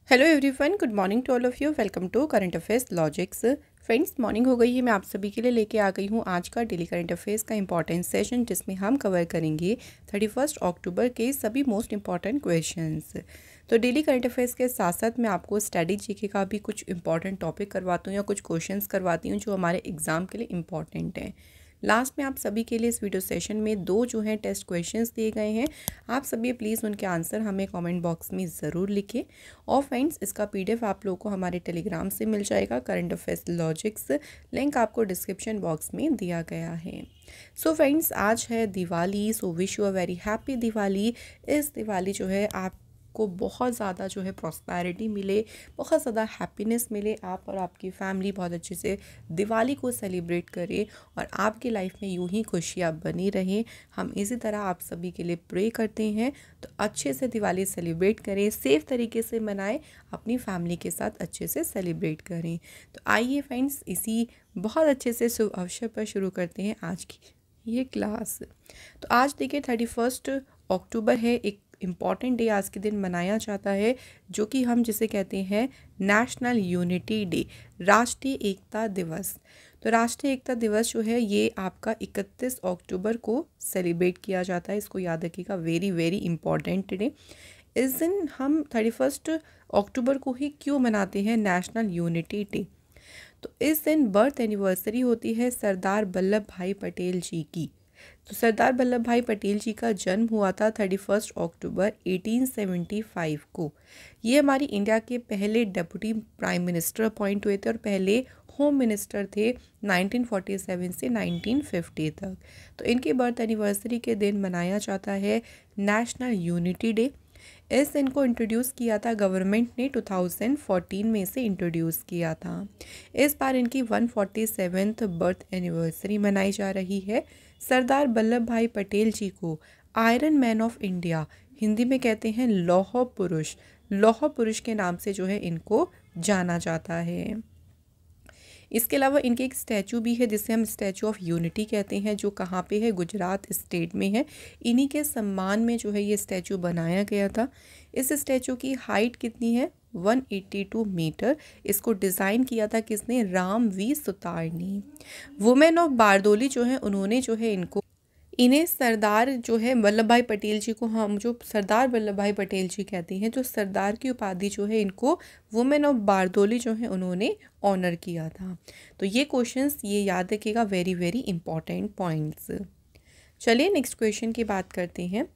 Hello everyone, good morning to all of you. Welcome to current affairs logics. Friends, morning हो गई है। मैं आप सभी के लिए लेके आ गई हूँ आज का डेली करंट अफेयर्स का इंपॉर्टेंट सेशन, जिसमें हम कवर करेंगे 31 अक्टूबर के सभी मोस्ट इंपॉर्टेंट क्वेश्चंस। तो डेली करंट अफेयर्स के साथ साथ मैं आपको स्टडी जीके का भी कुछ इंपॉर्टेंट टॉपिक करवाती हूँ या कुछ क्वेश्चंस करवाती हूँ जो हमारे एग्जाम के लिए इंपॉर्टेंट हैं। लास्ट में आप सभी के लिए इस वीडियो सेशन में 2 जो हैं टेस्ट क्वेश्चंस दिए गए हैं। आप सभी प्लीज़ उनके आंसर हमें कमेंट बॉक्स में ज़रूर लिखें। और फ्रेंड्स, इसका पीडीएफ आप लोगों को हमारे टेलीग्राम से मिल जाएगा, करंट अफेयर्स लॉजिक्स। लिंक आपको डिस्क्रिप्शन बॉक्स में दिया गया है। सो फ्रेंड्स, आज है Diwali. So wish you a very happy Diwali. इस दिवाली जो है आपको बहुत ज़्यादा जो है प्रॉस्पेरिटी मिले, बहुत ज़्यादा हैप्पीनेस मिले। आप और आपकी फैमिली बहुत अच्छे से दिवाली को सेलिब्रेट करें और आपकी लाइफ में यूं ही खुशियाँ बनी रहें। हम इसी तरह आप सभी के लिए प्रे करते हैं। तो अच्छे से दिवाली सेलिब्रेट करें, सेफ़ तरीके से मनाएं, अपनी फैमिली के साथ अच्छे से सेलिब्रेट करें। तो आइए फ्रेंड्स, इसी बहुत अच्छे से शुभ अवसर पर शुरू करते हैं आज की ये क्लास। तो आज देखिए 31 अक्टूबर है, एक इम्पॉर्टेंट डे आज के दिन मनाया जाता है, जो कि हम जिसे कहते हैं नेशनल यूनिटी डे, राष्ट्रीय एकता दिवस। तो राष्ट्रीय एकता दिवस जो है ये आपका 31 अक्टूबर को सेलिब्रेट किया जाता है। इसको याद रखिएगा, वेरी वेरी इंपॉर्टेंट डे। इस दिन हम 31 अक्टूबर को ही क्यों मनाते हैं नेशनल यूनिटी डे? तो इस दिन बर्थ एनिवर्सरी होती है सरदार वल्लभ भाई पटेल जी की। तो सरदार वल्लभ भाई पटेल जी का जन्म हुआ था 31 अक्टूबर 1875 को। ये हमारी इंडिया के पहले डेप्यूटी प्राइम मिनिस्टर अपॉइंट हुए थे और पहले होम मिनिस्टर थे 1947 से 1950 तक। तो इनके बर्थ एनिवर्सरी के दिन मनाया जाता है नेशनल यूनिटी डे। इस दिन को इंट्रोड्यूस किया था गवर्नमेंट ने, 2014 में से इंट्रोड्यूस किया था। इस बार इनकी 147th बर्थ एनिवर्सरी मनाई जा रही है। सरदार वल्लभ भाई पटेल जी को iron man of India, Hindi में कहते हैं लौह पुरुष, लौह पुरुष के नाम से जो है इनको जाना जाता है। इसके अलावा इनके एक स्टैचू भी है जिसे हम स्टैचू ऑफ यूनिटी कहते हैं, जो कहाँ पे है, गुजरात स्टेट में है। इन्हीं के सम्मान में जो है ये स्टैचू बनाया गया था। इस स्टैचू की हाइट कितनी है? 182 मीटर। इसको डिज़ाइन किया था किसने? राम वी सुतार ने। वुमेन ऑफ बारदोली जो है, उन्होंने जो है इन्हें सरदार जो है वल्लभ भाई पटेल जी को, हम जो सरदार वल्लभ भाई पटेल जी कहते हैं, जो सरदार की उपाधि जो है इनको वुमेन ऑफ बारदोली जो है उन्होंने ऑनर किया था। तो ये क्वेश्चंस ये याद रखिएगा, वेरी वेरी इंपॉर्टेंट पॉइंट्स। चलिए नेक्स्ट क्वेश्चन की बात करते हैं।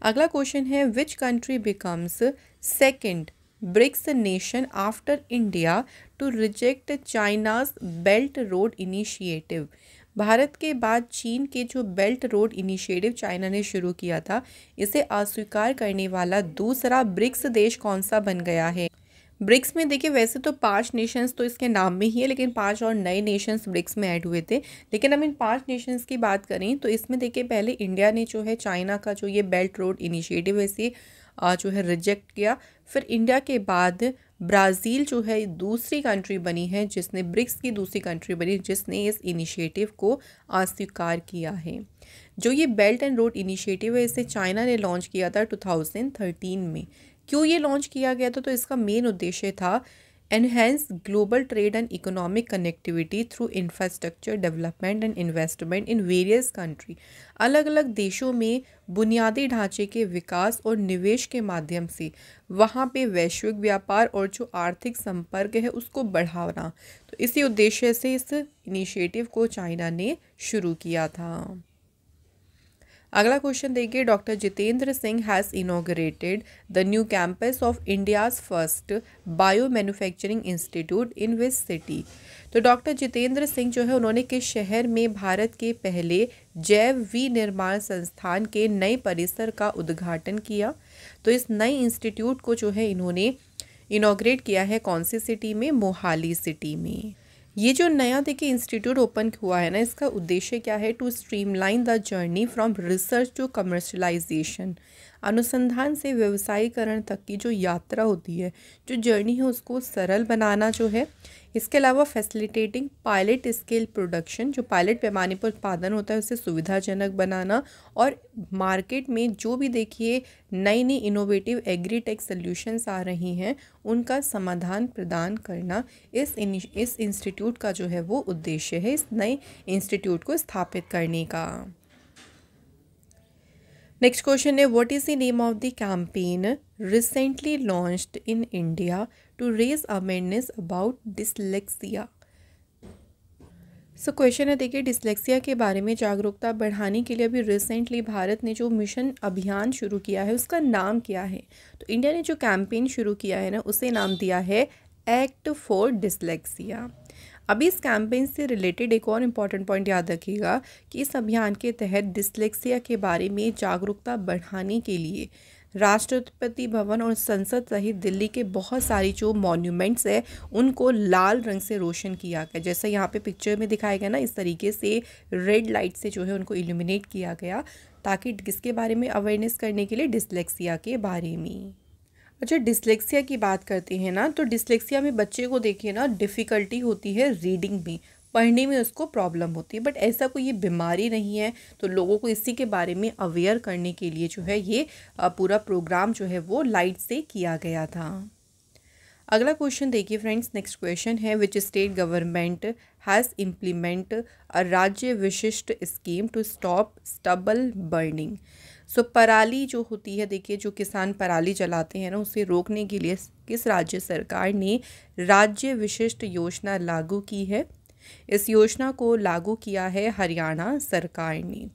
अगला क्वेश्चन है, which country becomes second BRICS nation after India to reject China's belt road initiative? Bharat के बाद चीन के जो बेल्ट रोड इनिशिएटिव चाइना ने शुरू किया था, इसे अस्वीकार करने वाला दूसरा ब्रिक्स देश कौन सा बन गया है? ब्रिक्स में देखिए, वैसे तो 5 नेशंस तो इसके नाम में ही है, लेकिन 5 और नए नेशंस ब्रिक्स में ऐड हुए थे। लेकिन हम इन 5 नेशंस की बात करें तो इसमें देखिए, पहले इंडिया ने जो है चाइना का जो ये बेल्ट रोड इनिशिएटिव है इसे जो है रिजेक्ट किया। फिर इंडिया के बाद ब्राज़ील जो है दूसरी कंट्री बनी है, जिसने ब्रिक्स की दूसरी कंट्री बनी जिसने इस इनिशिएटिव को अस्वीकार किया है। जो ये बेल्ट एंड रोड इनिशिएटिव है, इसे चाइना ने लॉन्च किया था 2013 में। क्यों ये लॉन्च किया गया था? तो इसका मेन उद्देश्य था enhance global trade and economic connectivity through infrastructure development and investment in various country. अलग अलग देशों में बुनियादी ढांचे के विकास और निवेश के माध्यम से वहाँ पे वैश्विक व्यापार और जो आर्थिक संपर्क है उसको बढ़ाना। तो इसी उद्देश्य से इस इनिशिएटिव को चाइना ने शुरू किया था। अगला क्वेश्चन देखिए, doctor Jitendra Singh has inaugurated the new campus of India's first bio manufacturing institute in which city? तो डॉक्टर जितेंद्र सिंह जो है उन्होंने किस शहर में भारत के पहले जैव विनिर्माण संस्थान के नए परिसर का उद्घाटन किया? तो इस नए इंस्टीट्यूट को जो है इन्होंने इनॉग्रेट किया है कौन सी सिटी में? मोहाली सिटी में। ये जो नया देखिए इंस्टीट्यूट ओपन हुआ है ना, इसका उद्देश्य क्या है? To streamline the journey from research to commercialisation. अनुसंधान से व्यवसायीकरण तक की जो यात्रा होती है, जो जर्नी है, उसको सरल बनाना जो है। इसके अलावा फैसिलिटेटिंग पायलट स्केल प्रोडक्शन, जो पायलट पैमाने पर उत्पादन होता है उसे सुविधाजनक बनाना, और मार्केट में जो भी देखिए नई नई इनोवेटिव एग्रीटेक सॉल्यूशंस आ रही हैं उनका समाधान प्रदान करना इस इंस्टीट्यूट का जो है वो उद्देश्य है, इस नए इंस्टीट्यूट को स्थापित करने का। नेक्स्ट क्वेश्चन है, what is the name of the campaign recently launched in India to raise awareness about dyslexia. So question है, देखिए डिसलेक्सिया के बारे में जागरूकता बढ़ाने के लिए अभी रिसेंटली भारत ने जो मिशन अभियान शुरू किया है उसका नाम क्या है। तो इंडिया ने जो कैंपेन शुरू किया है ना उसे नाम दिया है एक्ट फॉर डिसलेक्सिया। अभी इस कैंपेन से रिलेटेड एक और इम्पॉर्टेंट पॉइंट याद रखिएगा कि इस अभियान के तहत डिसलेक्सिया के बारे में जागरूकता बढ़ाने के लिए राष्ट्रपति भवन और संसद सहित दिल्ली के बहुत सारी जो मॉन्यूमेंट्स है उनको लाल रंग से रोशन किया गया, जैसा यहाँ पे पिक्चर में दिखाया गया ना, इस तरीके से रेड लाइट से जो है उनको इल्यूमिनेट किया गया, ताकि किसके बारे में अवेयरनेस करने के लिए, डिसलेक्सिया के बारे में। अच्छा, डिसलेक्सिया की बात करते हैं ना, तो डिसलेक्सिया में बच्चे को देखिए ना डिफ़िकल्टी होती है रीडिंग में, पढ़ने में उसको प्रॉब्लम होती है, बट ऐसा कोई ये बीमारी नहीं है। तो लोगों को इसी के बारे में अवेयर करने के लिए जो है ये पूरा प्रोग्राम जो है वो लाइट से किया गया था। अगला क्वेश्चन देखिए फ्रेंड्स, नेक्स्ट क्वेश्चन है, which state government has implement a राज्य विशिष्ट scheme to stop stubble burning. So पराली जो होती है, देखिए जो किसान पराली जलाते हैं ना उसे रोकने के लिए किस राज्य सरकार ने राज्य विशिष्ट योजना लागू की है। इस योजना को लागू किया है हरियाणा सरकार ने।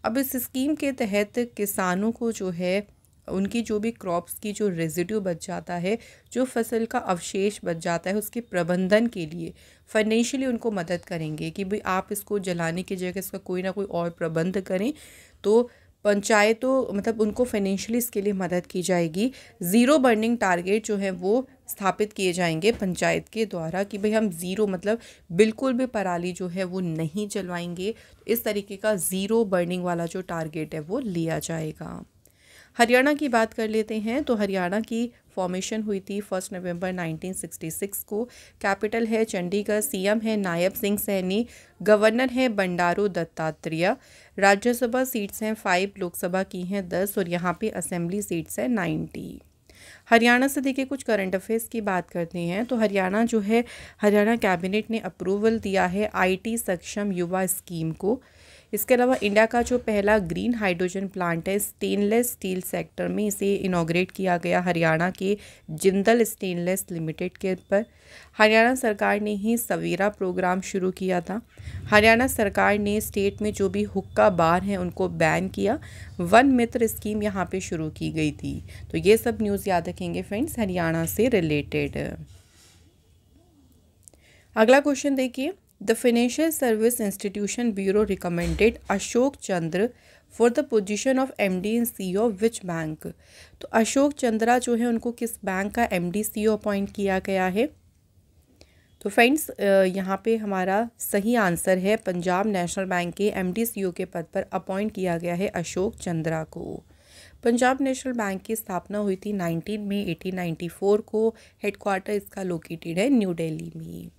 अब इस स्कीम के तहत किसानों को जो है उनकी जो भी क्रॉप्स की जो रेजिड्यू बच जाता है, जो फसल का अवशेष बच जाता है, उसके प्रबंधन के लिए फाइनेंशियली उनको मदद करेंगे कि भाई आप इसको जलाने की जगह इसका कोई ना कोई और प्रबंध करें। तो पंचायतों मतलब उनको फाइनेंशियली इसके लिए मदद की जाएगी। ज़ीरो बर्निंग टारगेट जो है वो स्थापित किए जाएंगे पंचायत के द्वारा कि भाई हम ज़ीरो मतलब बिल्कुल भी पराली जो है वो नहीं जलवाएंगे। इस तरीके का ज़ीरो बर्निंग वाला जो टारगेट है वो लिया जाएगा। हरियाणा की बात कर लेते हैं, तो हरियाणा की फॉर्मेशन हुई थी 1 नवंबर 1966 को। कैपिटल है चंडीगढ़, सीएम है नायब सिंह सैनी, गवर्नर है बंडारू दत्तात्रेय। राज्यसभा सीट्स हैं 5, लोकसभा की हैं 10 और यहाँ पे असेंबली सीट्स हैं 90। हरियाणा से देखिए कुछ करंट अफेयर्स की बात करते हैं, तो हरियाणा जो है, हरियाणा कैबिनेट ने अप्रूवल दिया है आईटी सक्षम युवा स्कीम को। इसके अलावा इंडिया का जो पहला ग्रीन हाइड्रोजन प्लांट है स्टेनलेस स्टील सेक्टर में, इसे इनॉग्रेट किया गया हरियाणा के जिंदल स्टेनलेस लिमिटेड के पर। हरियाणा सरकार ने ही सवेरा प्रोग्राम शुरू किया था। हरियाणा सरकार ने स्टेट में जो भी हुक्का बार हैं उनको बैन किया। वन मित्र स्कीम यहाँ पे शुरू की गई थी। तो ये सब न्यूज़ याद रखेंगे फ्रेंड्स हरियाणा से रिलेटेड। अगला क्वेश्चन देखिए, the financial service institution bureau recommended Ashok Chandra for the position of MD and CEO of which bank. तो अशोक चंद्रा जो है उनको किस बैंक का एमडी सीईओ अपॉइंट किया गया है। तो फ्रेंड्स यहाँ पे हमारा सही आंसर है पंजाब नेशनल बैंक के एमडी सीईओ के पद पर अपॉइंट किया गया है अशोक चंद्रा को। पंजाब नेशनल बैंक की स्थापना हुई थी 19 मई 1894 को। हेडक्वार्टर इसका लोकेटेड है न्यू दिल्ली में।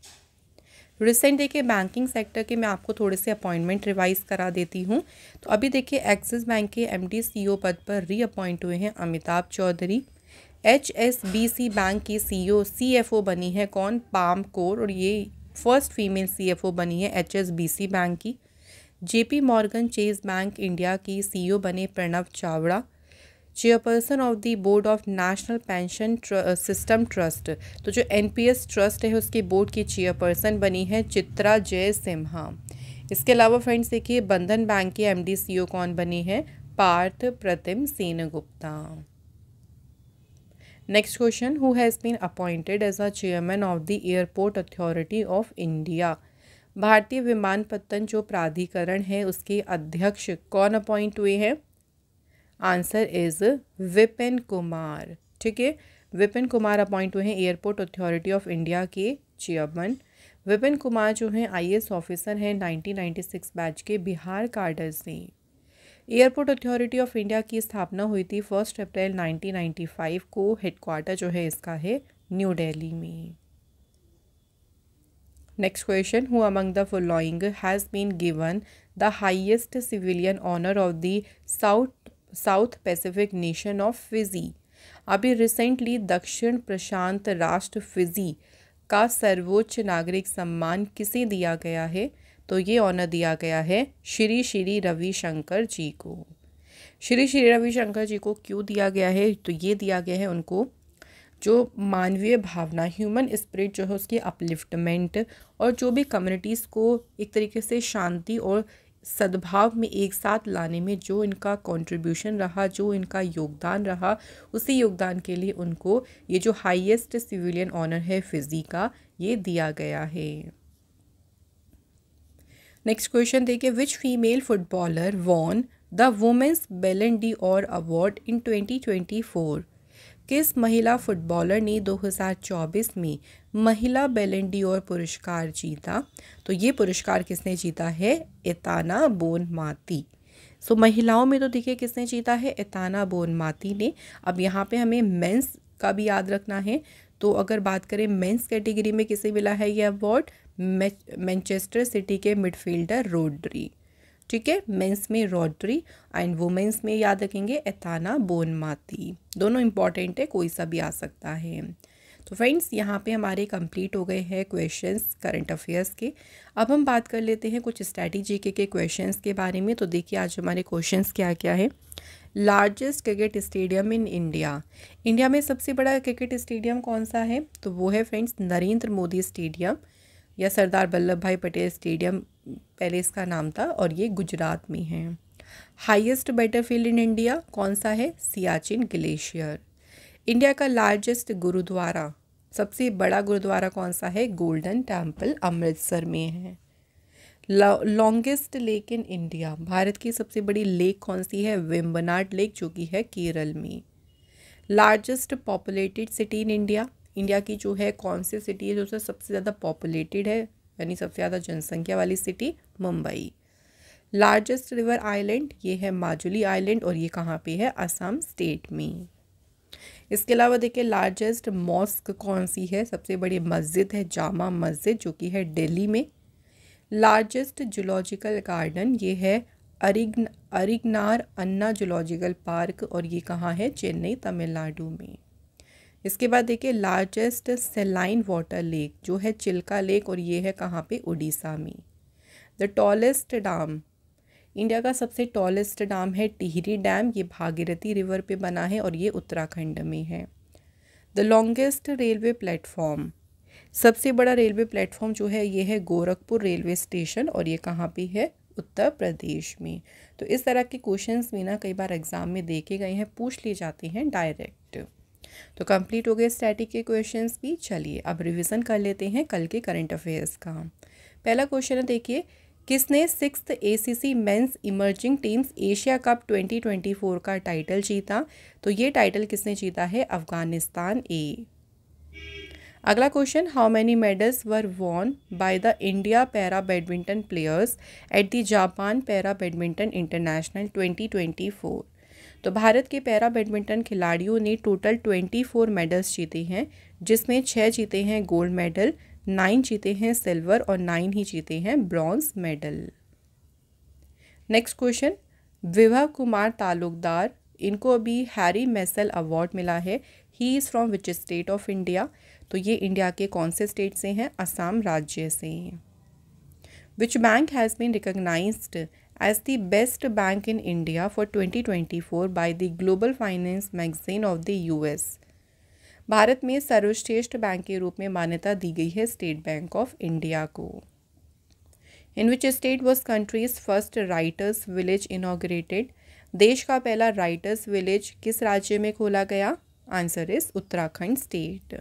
रिसेंट देखिए बैंकिंग सेक्टर के मैं आपको थोड़े से अपॉइंटमेंट रिवाइज करा देती हूँ। तो अभी देखिए एक्सिस बैंक के एमडी सीईओ पद पर रीअपॉइंट हुए हैं अमिताभ चौधरी। एचएसबीसी बैंक की सीएफओ बनी है कौन, पाम कौर, और ये फर्स्ट फीमेल सीएफओ बनी है एचएसबीसी बैंक की। JP Morgan Chase bank India की सीईओ बने Pranav Chawda. Chairperson of the board of National Pension System Trust, तो जो एनपीएस ट्रस्ट है उसके बोर्ड की चेयरपर्सन बनी है चित्रा जय सिम्हा। इसके अलावा फ्रेंड्स देखिए बंधन बैंक के एमडी सीईओ कौन बने हैं, Parth Pratim Sengupta. Next question, who has been appointed as a chairman of the airport authority of India. भारतीय विमानपत्तन जो प्राधिकरण है उसके अध्यक्ष कौन अपॉइंट हुए हैं। Answer is Vipin Kumar. ठीक है, विपिन कुमार अपॉइंट हुए हैं एयरपोर्ट अथॉरिटी ऑफ इंडिया के चेयरमैन। विपिन कुमार जो हैं आईएएस ऑफिसर हैं 1996 बैच के बिहार काडर से। एयरपोर्ट अथॉरिटी ऑफ इंडिया की स्थापना हुई थी 1 अप्रैल 1995 को। हेडक्वार्टर जो है इसका है न्यू दिल्ली में। Next question, who among the following has been given the highest civilian honour of the South Pacific nation of Fiji. अभी रिसेंटली दक्षिण प्रशांत राष्ट्र फिजी का सर्वोच्च नागरिक सम्मान किसे दिया गया है? तो ये ऑनर दिया गया है श्री श्री रविशंकर जी को। श्री श्री रविशंकर जी को क्यों दिया गया है? तो ये दिया गया है उनको जो मानवीय भावना, ह्यूमन स्पिरिट जो है उसकी अपलिफ्टमेंट, और जो भी कम्युनिटीज़ को एक तरीके से शांति और सद्भाव में एक साथ लाने में जो इनका कंट्रीब्यूशन रहा, जो इनका योगदान रहा, उसी योगदान के लिए उनको ये जो हाईएस्ट सिविलियन ऑनर है फिजी का, ये दिया गया है। नेक्स्ट क्वेश्चन देखिए, which female footballer won the women's ballon d'or award in 2024? किस महिला फुटबॉलर ने 2024 में महिला बैलन ड'ओर पुरस्कार जीता? तो ये पुरस्कार किसने जीता है? Aitana Bonmati. सो महिलाओं में तो देखिए किसने जीता है? एताना बोनमाती ने। अब यहाँ पे हमें मेंस का भी याद रखना है। तो अगर बात करें मेंस कैटेगरी में किसे मिला है ये अवार्ड? मैनचेस्टर सिटी के मिडफील्डर रोड्री। ठीक है, मेंस में रोड्री एंड वुमेन्स में याद रखेंगे एताना बोनमाती। दोनों इंपॉर्टेंट है, कोई सा भी आ सकता है। तो फ्रेंड्स यहाँ पे हमारे कंप्लीट हो गए हैं क्वेश्चंस करंट अफेयर्स के। अब हम बात कर लेते हैं कुछ स्ट्रैटेजी के क्वेश्चंस के बारे में। तो देखिए आज हमारे क्वेश्चंस क्या क्या है। Largest cricket stadium in India. India में सबसे बड़ा क्रिकेट स्टेडियम कौन सा है? तो वो है फ्रेंड्स नरेंद्र मोदी स्टेडियम या सरदार वल्लभ भाई पटेल स्टेडियम पहले इसका नाम था, और ये गुजरात में है। हाईएस्ट बैटलफील्ड इन इंडिया कौन सा है? सियाचिन ग्लेशियर। इंडिया का लार्जेस्ट गुरुद्वारा, सबसे बड़ा गुरुद्वारा कौन सा है? गोल्डन टेम्पल अमृतसर में है। Longest lake in India, Bharat की सबसे बड़ी लेक कौन सी है? वेम्बनाड लेक, जो कि है केरल में। Largest populated city in India, India की जो है कौन सी सिटी है जो सबसे ज़्यादा पॉपुलेटेड है, यानी सबसे ज़्यादा जनसंख्या वाली city? Mumbai. Largest river island, ये है माजुली आइलैंड, और ये कहाँ पे है? असम स्टेट में। इसके अलावा देखिए लार्जेस्ट मॉस्क कौन सी है? सबसे बड़ी मस्जिद है जामा मस्जिद, जो कि है दिल्ली में। लार्जेस्ट जूलॉजिकल गार्डन, ये है अरिगनार अन्ना जूलॉजिकल पार्क, और ये कहाँ है? चेन्नई तमिलनाडु में। इसके बाद देखिए लार्जेस्ट सेलाइन वाटर लेक, जो है चिल्का लेक, और ये है कहाँ पे? उड़ीसा में। द टॉलेस्ट डैम, इंडिया का सबसे टॉलेस्ट डैम है टिहरी डैम, ये भागीरथी रिवर पे बना है, और ये उत्तराखंड में है। द लॉन्गेस्ट रेलवे प्लेटफॉर्म, सबसे बड़ा रेलवे प्लेटफॉर्म जो है ये है गोरखपुर रेलवे स्टेशन, और ये कहाँ पे है? उत्तर प्रदेश में। तो इस तरह के क्वेश्चंस भी ना कई बार एग्जाम में देखे गए हैं, पूछ लिए जाते हैं डायरेक्ट। तो कंप्लीट हो गए स्टैटिक के क्वेश्चंस भी। चलिए अब रिवीजन कर लेते हैं कल के करंट अफेयर्स का। पहला क्वेश्चन है देखिए, किसने 6th ACC men's emerging teams Asia cup 2024 का टाइटल जीता? तो ये टाइटल किसने जीता है? अफगानिस्तान ए। अगला question, how many medals were won by the India para badminton players at the Japan para badminton international 2024? तो भारत के पैरा बैडमिंटन खिलाड़ियों ने टोटल 24 मेडल्स जीते हैं, जिसमें 6 जीते हैं गोल्ड मेडल, 9 जीते हैं सिल्वर, और 9 ही जीते हैं ब्रॉन्ज मेडल। नेक्स्ट क्वेश्चन, विभव कुमार तालुकदार, इनको अभी हैरी मेसल अवार्ड मिला है। He is from which state of India? तो ये इंडिया के कौन से स्टेट से हैं? असम राज्य से। Which bank has been recognised as the best bank in India for 2024 by the global finance magazine of the US? Bharat में सर्वश्रेष्ठ बैंक के रूप में मान्यता दी गई है स्टेट बैंक ऑफ इंडिया को। In which state was country's first writers village inaugurated? देश का पहला राइटर्स विलेज किस राज्य में खोला गया? Answer is Uttarakhand state.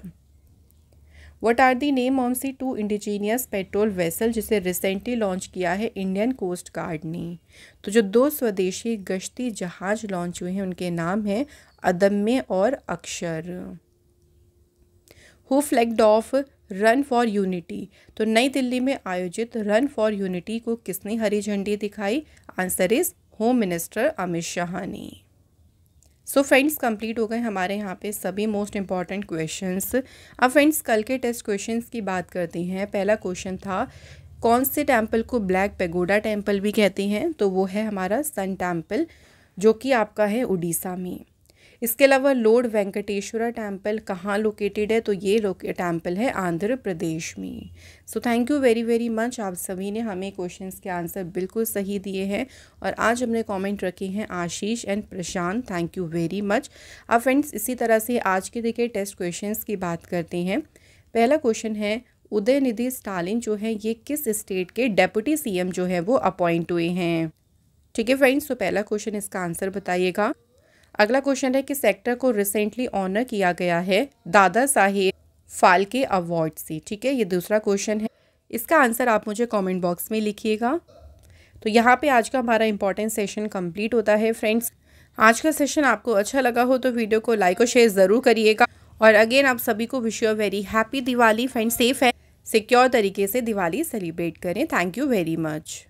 What are the name of the 2 indigenous petrol vessel जिसे रिसेंटली लॉन्च किया है इंडियन कोस्ट गार्ड ने? तो जो 2 स्वदेशी गश्ती जहाज लॉन्च हुए हैं उनके नाम हैं अदम्य और अक्षर। Who flagged of run for unity? तो नई दिल्ली में आयोजित रन फॉर यूनिटी को किसने हरी झंडी दिखाई? Answer is home minister Amit Shah ने। सो फ्रेंड्स कंप्लीट हो गए हमारे यहाँ पे सभी मोस्ट इम्पॉर्टेंट क्वेश्चंस। अब फ्रेंड्स कल के टेस्ट क्वेश्चंस की बात करते हैं। पहला क्वेश्चन था कौन से टेम्पल को ब्लैक पेगोडा टेम्पल भी कहते हैं, तो वो है हमारा सन टेम्पल जो कि आपका है उड़ीसा में। इसके अलावा लॉर्ड वेंकटेश्वरा टेम्पल कहाँ लोकेटेड है, तो ये टेम्पल है आंध्र प्रदेश में। So thank you very very much, आप सभी ने हमें क्वेश्चंस के आंसर बिल्कुल सही दिए हैं और आज हमने कमेंट रखे हैं Ashish and Prashant, thank you very much. अब फ्रेंड्स इसी तरह से आज के देखिए टेस्ट क्वेश्चंस की बात करते हैं। पहला क्वेश्चन है उदयनिधि स्टालिन जो है ये किस स्टेट के डेप्यूटी सीएम जो है वो अपॉइंट हुए हैं। ठीक है फ्रेंड्स, तो पहला क्वेश्चन इसका आंसर बताइएगा। अगला क्वेश्चन है कि सेक्टर को रिसेंटली ऑनर किया गया है दादा साहेब फाल्के अवार्ड से। ठीक है, ये दूसरा क्वेश्चन है, इसका आंसर आप मुझे कमेंट बॉक्स में लिखिएगा। तो यहाँ पे आज का हमारा इंपॉर्टेंट सेशन कंप्लीट होता है फ्रेंड्स। आज का सेशन आपको अच्छा लगा हो तो वीडियो को लाइक और शेयर ज़रूर करिएगा। और अगेन आप सभी को wish you very happy Diwali friends, safe है सिक्योर तरीके से दिवाली सेलिब्रेट करें। Thank you very much.